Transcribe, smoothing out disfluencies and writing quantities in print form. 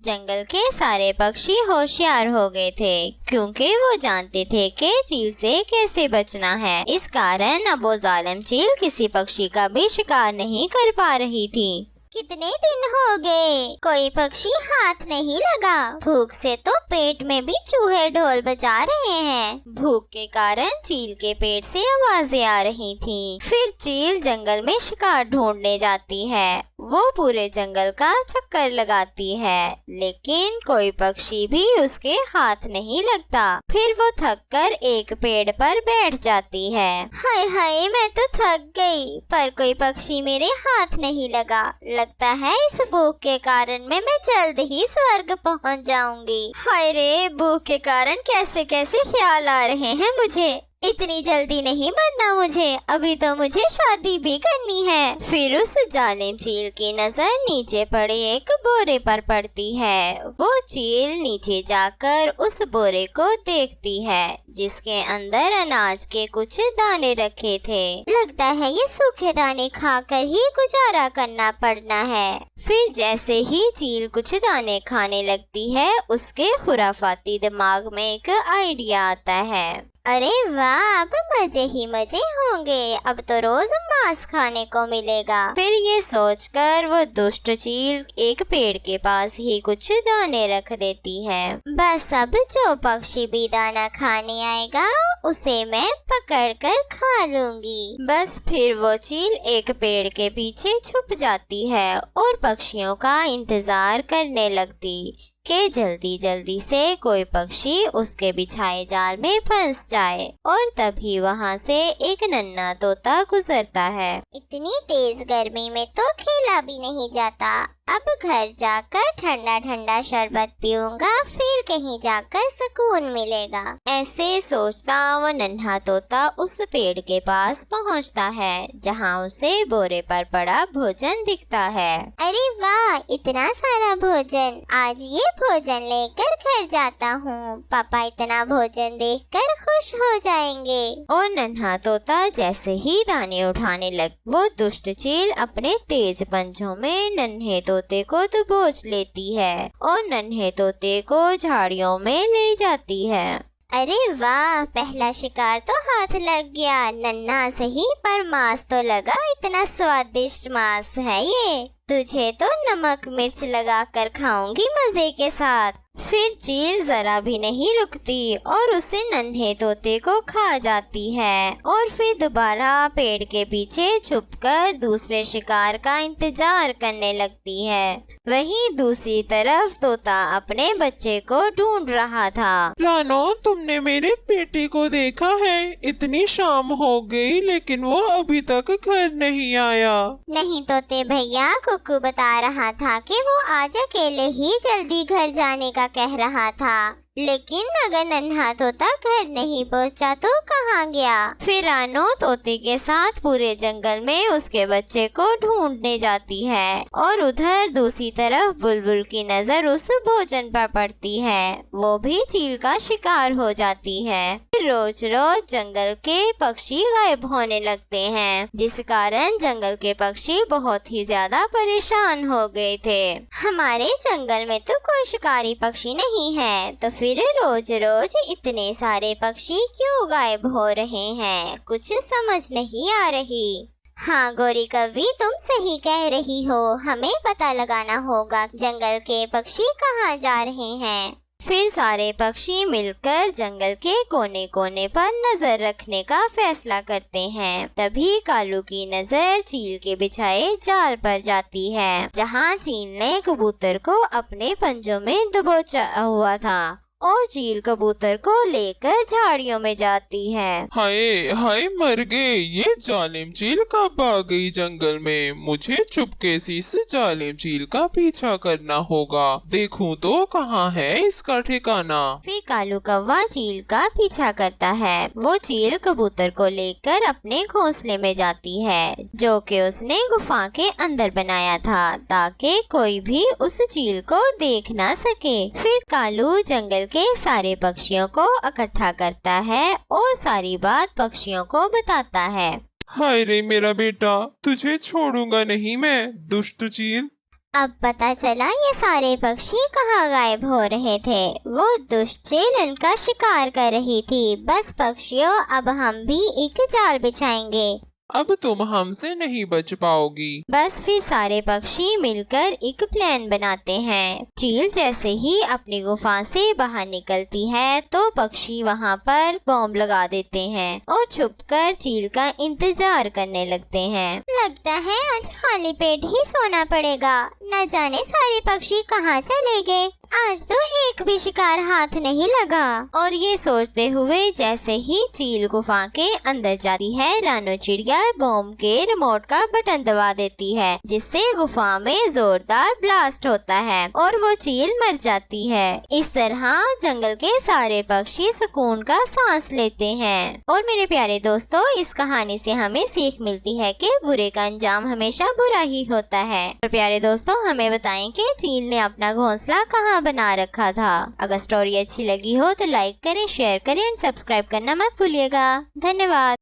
जंगल के सारे पक्षी होशियार हो गए थे, क्योंकि वो जानते थे कि चील से कैसे बचना है। इस कारण अब वो जालिम चील किसी पक्षी का भी शिकार नहीं कर पा रही थी। कितने दिन हो गए, कोई पक्षी हाथ नहीं लगा। भूख से तो पेट में भी चूहे ढोल बजा रहे हैं। भूख के कारण चील के पेट से आवाजें आ रही थीं। फिर चील जंगल में शिकार ढूंढने जाती है। वो पूरे जंगल का चक्कर लगाती है, लेकिन कोई पक्षी भी उसके हाथ नहीं लगता। फिर वो थक कर एक पेड़ पर बैठ जाती है। हाय हाय, मैं तो थक गई, पर कोई पक्षी मेरे हाथ नहीं लगा। लगता है इस भूख के कारण मैं जल्द ही स्वर्ग पहुंच जाऊंगी। हाय रे, भूख के कारण कैसे कैसे ख्याल आ रहे हैं मुझे। इतनी जल्दी नहीं मरना मुझे, अभी तो मुझे शादी भी करनी है। फिर उस जालिम चील की नजर नीचे पड़े एक बोरे पर पड़ती है। वो चील नीचे जाकर उस बोरे को देखती है, जिसके अंदर अनाज के कुछ दाने रखे थे। लगता है ये सूखे दाने खाकर ही गुजारा करना पड़ना है। फिर जैसे ही चील कुछ दाने खाने लगती है, उसके खुराफाती दिमाग में एक आइडिया आता है। अरे वाह, अब मजे ही मजे होंगे, अब तो रोज मांस खाने को मिलेगा। फिर ये सोचकर वो दुष्ट चील एक पेड़ के पास ही कुछ दाने रख देती है। बस अब जो पक्षी भी दाना खाने आएगा उसे मैं पकड़कर खा लूंगी। बस फिर वो चील एक पेड़ के पीछे छुप जाती है और पक्षियों का इंतजार करने लगती कि जल्दी जल्दी से कोई पक्षी उसके बिछाए जाल में फंस जाए। और तभी वहाँ से एक नन्हा तोता गुजरता है। इतनी तेज गर्मी में तो खेला भी नहीं जाता। अब घर जाकर ठंडा ठंडा शरबत पीऊंगा, फिर कहीं जाकर सुकून मिलेगा। ऐसे सोचता वो नन्हा तोता उस पेड़ के पास पहुंचता है, जहां उसे बोरे पर पड़ा भोजन दिखता है। अरे वाह, इतना सारा भोजन, आज ये भोजन लेकर घर जाता हूँ। पापा इतना भोजन देखकर खुश हो जाएंगे। और नन्हा तोता जैसे ही दाने उठाने लग, वो दुष्ट चील अपने तेज पंजों में नन्हे तोते को दबोच लेती है और नन्हे तोते को झाड़ियों में ले जाती है। अरे वाह, पहला शिकार तो हाथ लग गया। नन्हा सही पर मांस तो लगा। इतना स्वादिष्ट मांस है ये, तुझे तो नमक मिर्च लगाकर खाऊंगी मजे के साथ। फिर चील जरा भी नहीं रुकती और उसे नन्हे तोते को खा जाती है और फिर दोबारा पेड़ के पीछे छुपकर दूसरे शिकार का इंतजार करने लगती है। वहीं दूसरी तरफ तोता अपने बच्चे को ढूंढ रहा था। रानो, तुमने मेरे बेटे को देखा है? इतनी शाम हो गई लेकिन वो अभी तक घर नहीं आया। नहीं तोते भैया, कुकू बता रहा था कि वो आज अकेले ही जल्दी घर जाने का कह रहा था, लेकिन अगर नन्हा तोता घर नहीं पहुंचा तो कहाँ गया? फिर रानो तोते के साथ पूरे जंगल में उसके बच्चे को ढूंढने जाती है और उधर दूसरी तरफ बुलबुल की नजर उस भोजन पर पड़ती है। वो भी चील का शिकार हो जाती है। फिर रोज रोज जंगल के पक्षी गायब होने लगते हैं, जिस कारण जंगल के पक्षी बहुत ही ज्यादा परेशान हो गए थे। हमारे जंगल में तो कोई शिकारी पक्षी नहीं है, तो फिर रोज रोज इतने सारे पक्षी क्यों गायब हो रहे हैं? कुछ समझ नहीं आ रही। हाँ गोरी कव्वी, तुम सही कह रही हो। हमें पता लगाना होगा जंगल के पक्षी कहाँ जा रहे हैं। फिर सारे पक्षी मिलकर जंगल के कोने कोने पर नजर रखने का फैसला करते हैं। तभी कालू की नजर चील के बिछाए जाल पर जाती है, जहाँ चील ने कबूतर को अपने पंजों में दबोचा हुआ था और चील कबूतर को लेकर झाड़ियों में जाती है। हाय हाय, मर गए। ये जालिम चील कब आ गई जंगल में? मुझे चुपके से इस जालिम चील का पीछा करना होगा। देखूं तो कहाँ है इसका ठिकाना। फिर कालू कौवा चील का पीछा करता है। वो चील कबूतर को लेकर अपने घोंसले में जाती है, जो कि उसने गुफा के अंदर बनाया था, ताकि कोई भी उस चील को देख ना सके। फिर कालू जंगल के सारे पक्षियों को इकट्ठा करता है और सारी बात पक्षियों को बताता है। हाय रे मेरा बेटा, तुझे छोड़ूंगा नहीं मैं, दुष्ट चील। अब पता चला ये सारे पक्षी कहाँ गायब हो रहे थे। वो दुष्ट चील उनका शिकार कर रही थी। बस पक्षियों, अब हम भी एक जाल बिछाएंगे। अब तुम हमसे नहीं बच पाओगी। बस फिर सारे पक्षी मिलकर एक प्लान बनाते हैं। चील जैसे ही अपनी गुफा से बाहर निकलती है तो पक्षी वहाँ पर बॉम्ब लगा देते हैं और छुपकर चील का इंतजार करने लगते हैं। लगता है आज खाली पेट ही सोना पड़ेगा। न जाने सारे पक्षी कहाँ चले गए। आज तो एक भी शिकार हाथ नहीं लगा। और ये सोचते हुए जैसे ही चील गुफा के अंदर जाती है, रानो चिड़िया बॉम्ब के रिमोट का बटन दबा देती है, जिससे गुफा में जोरदार ब्लास्ट होता है और वो चील मर जाती है। इस तरह जंगल के सारे पक्षी सुकून का सांस लेते हैं। और मेरे प्यारे दोस्तों, इस कहानी से हमें सीख मिलती है कि बुरे का अंजाम हमेशा बुरा ही होता है। और प्यारे दोस्तों, हमें बताएं कि चील ने अपना घोंसला कहाँ बना रखा था। अगर स्टोरी अच्छी लगी हो तो लाइक करें, शेयर करें और सब्सक्राइब करना मत भूलिएगा। धन्यवाद।